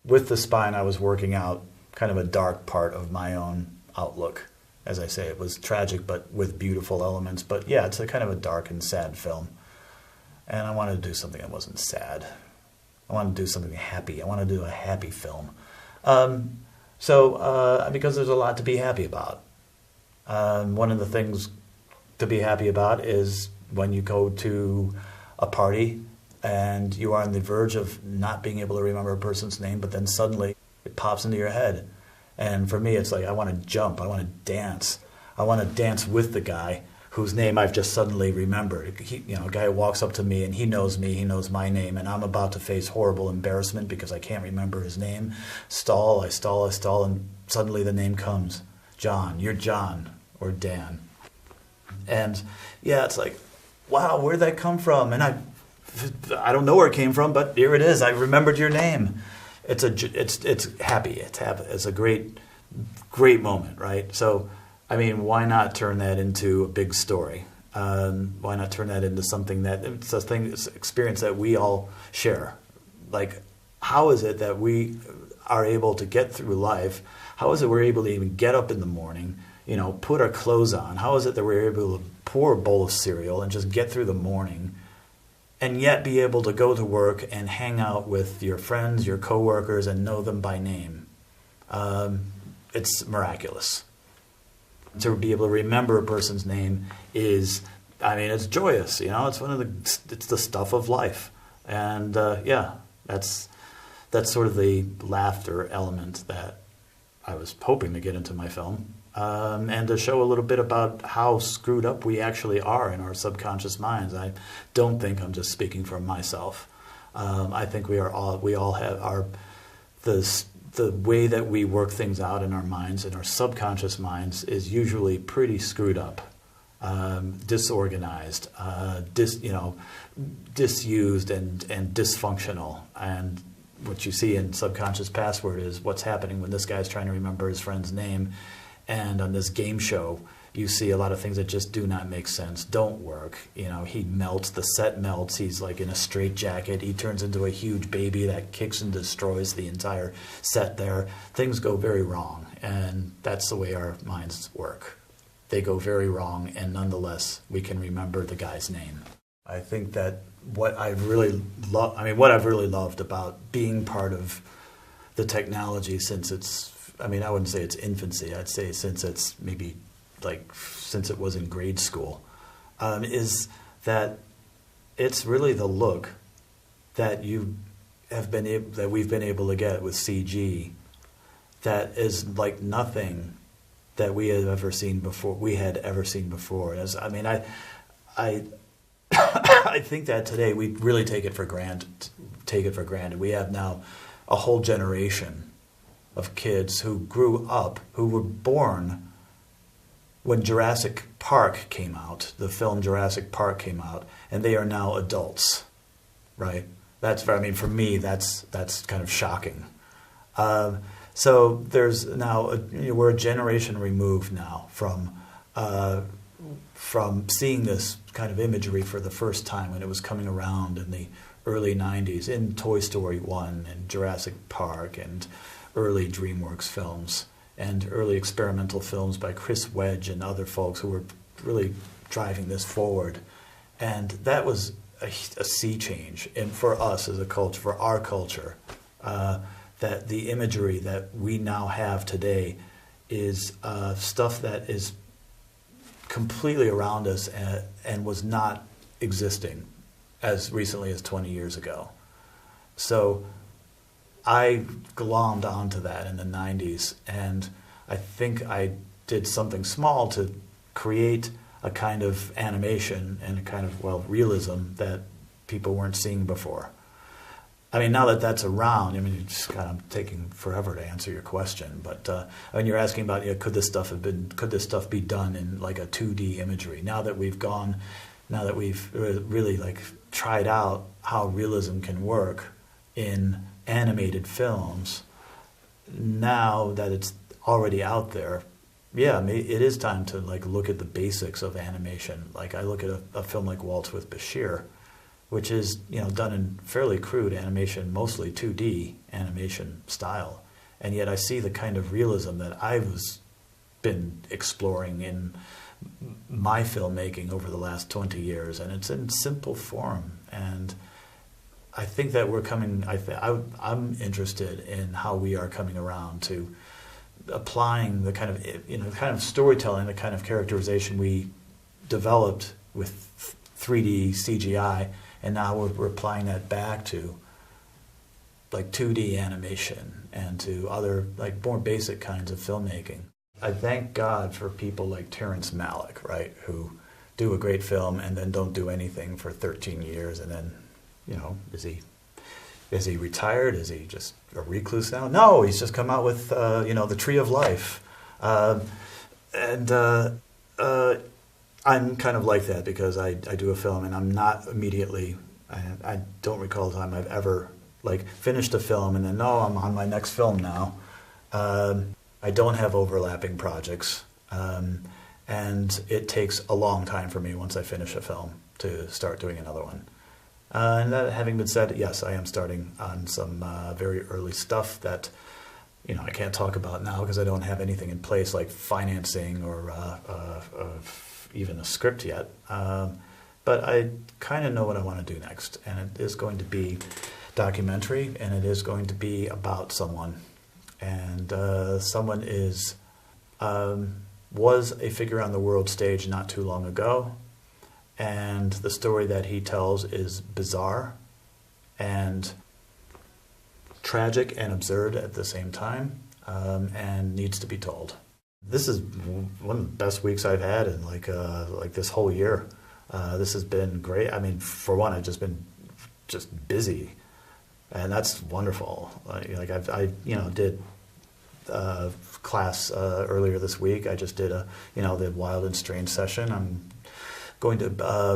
with the spine, I was working out kind of a dark part of my own outlook. As I say, it was tragic, but with beautiful elements. But yeah, it's a kind of a dark and sad film. And I wanted to do something that wasn't sad. I wanted to do something happy. I wanted to do a happy film. Because there's a lot to be happy about. One of the things to be happy about is when you go to a party and you are on the verge of not being able to remember a person's name, but then suddenly it pops into your head. And for me, it's like I want to jump. I want to dance. I want to dance with the guy whose name I've just suddenly remembered. A guy walks up to me and he knows me, he knows my name, and I'm about to face horrible embarrassment because I can't remember his name. I stall, and suddenly the name comes. John, you're John, or Dan. And yeah, it's like, wow, where'd that come from? And I don't know where it came from, but here it is. I remembered your name. It's happy. It's a great moment, right? So, I mean, why not turn that into a big story? Why not turn that into something it's an experience that we all share? Like, how is it that we are able to get through life? How is it we're able to even get up in the morning, put our clothes on? How is it that we're able to pour a bowl of cereal and just get through the morning, and yet be able to go to work and hang out with your friends, your coworkers, and know them by name? It's miraculous. To be able to remember a person's name it's joyous. It's the stuff of life, and that's sort of the laughter element that I was hoping to get into my film, and to show a little bit about how screwed up we actually are in our subconscious minds. I don't think I'm just speaking for myself. I think we all have the way that we work things out in our minds, in our subconscious minds, is usually pretty screwed up, disorganized, disused, and dysfunctional. And what you see in Subconscious Password is what's happening when this guy's trying to remember his friend's name. And on this game show, you see a lot of things that just do not make sense, don't work. He melts, the set melts, he's like in a straitjacket, he turns into a huge baby that kicks and destroys the entire set there. Things go very wrong, and that's the way our minds work. They go very wrong, and nonetheless, we can remember the guy's name. I think that what I've really loved about being part of the technology since I wouldn't say it's infancy, I'd say since it's maybe since it was in grade school, is that it's really the look that that we've been able to get with CG that is like nothing that we had ever seen before. I think that today we really take it for granted. We have now a whole generation of kids who grew up, who were born when Jurassic Park came out, the film Jurassic Park came out, and they are now adults, right? For me, that's kind of shocking. So there's now we're a generation removed now from seeing this kind of imagery for the first time when it was coming around in the early 90s in Toy Story 1 and Jurassic Park and early DreamWorks films, and early experimental films by Chris Wedge and other folks who were really driving this forward. And that was a sea change for us as a culture, for our culture, that the imagery that we now have today is stuff that is completely around us and was not existing as recently as 20 years ago. So I glommed onto that in the 90s, and I think I did something small to create a kind of animation and a kind of, realism that people weren't seeing before. Now that that's around, it's kind of taking forever to answer your question, but you're asking about, could this stuff be done in like a 2D imagery? Now that we've really tried out how realism can work in animated films, now that it's already out there, it is time to look at the basics of animation. I look at a film like Waltz with Bashir, which is done in fairly crude animation, mostly 2D animation style, and yet I see the kind of realism that I've been exploring in my filmmaking over the last 20 years, and it's in simple form. And I think that we're coming. I'm interested in how we are coming around to applying the kind of storytelling, the kind of characterization we developed with 3D CGI, and now we're applying that back to like 2D animation and to other like more basic kinds of filmmaking. I thank God for people like Terrence Malick, right, who do a great film and then don't do anything for 13 years, and then, is he retired? Is he just a recluse now? No, he's just come out with, The Tree of Life. I'm kind of like that because I do a film and I'm not immediately, I don't recall a time I've ever finished a film and then, no, I'm on my next film now. I don't have overlapping projects, and it takes a long time for me once I finish a film to start doing another one. And that having been said, yes, I am starting on some very early stuff that I can't talk about now because I don't have anything in place like financing or even a script yet. But I kind of know what I want to do next, and it is going to be documentary, and it is going to be about someone. And someone was a figure on the world stage not too long ago, and the story that he tells is bizarre and tragic and absurd at the same time, and needs to be told. This is one of the best weeks I've had in like this whole year. This has been great. I mean, for one, I've just been busy. And that's wonderful. I did class earlier this week. I just did the Wild and Strange session. I'm going to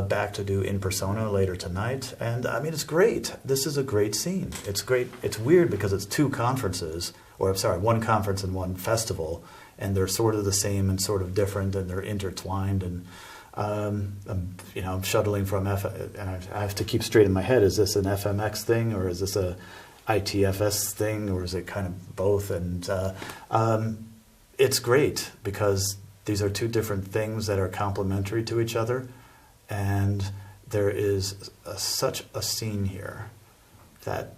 back to do In Persona later tonight. And I mean, it's great. This is a great scene. It's great. It's weird because it's one conference and one festival, and they're sort of the same and sort of different, and they're intertwined. And I'm shuttling from and I have to keep straight in my head, is this an FMX thing or is this a ITFS thing or is it kind of both? And it's great because these are two different things that are complementary to each other, and there is such a scene here that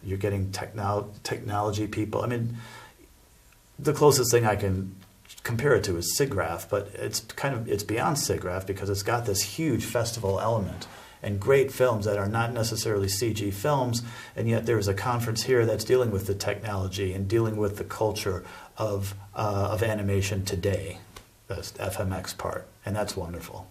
you're getting technology people. I mean, the closest thing I can compare it to is SIGGRAPH, but it's beyond SIGGRAPH because it's got this huge festival element and great films that are not necessarily CG films, and yet there's a conference here that's dealing with the technology and dealing with the culture of animation today, the FMX part, and that's wonderful.